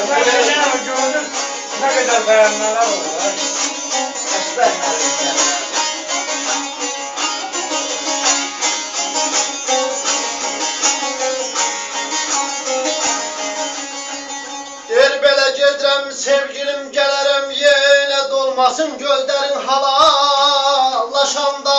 Gördüm. Ne kadar beğenmeler olur. Der belə gedirəm sevgilim gələrəm yenə dolmasın gözlərin halallaşanda.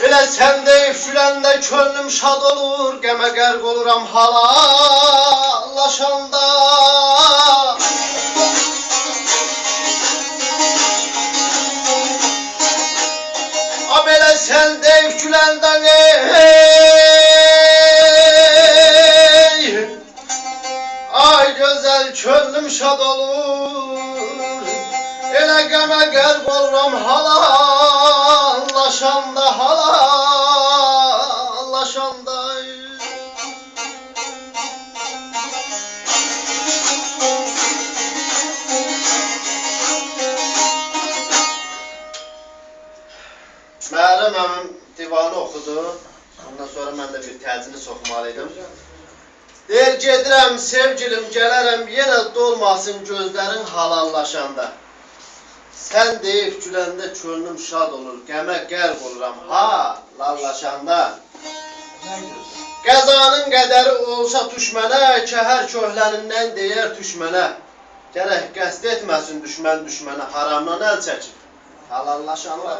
Elə sən deyib güləndə könlüm şad olur, qəmə qərq oluram halallaşanda. A belə sən deyib güləndə ay gözəl könlüm şad olur, elə qəmə qərq oluram halallaşanda, halallaşanda. Müəllim əmim divanı oxudu, ondan sonra mən də bir təcini soxmalıydım. Deyir gedirəm sevgilim gələrəm yenə dolmasın gözlərin halallaşanda. Sən deyib güləndə könlüm şad olur, qəmə qərq oluram halallaşanda. Qəzanın qədəri olsa düşmənə, kəhər köhlənindən deyər düşmənə. Gərək qəsd etməsin düşmən düşmənə, haramdan əl çəkib halallaşanda.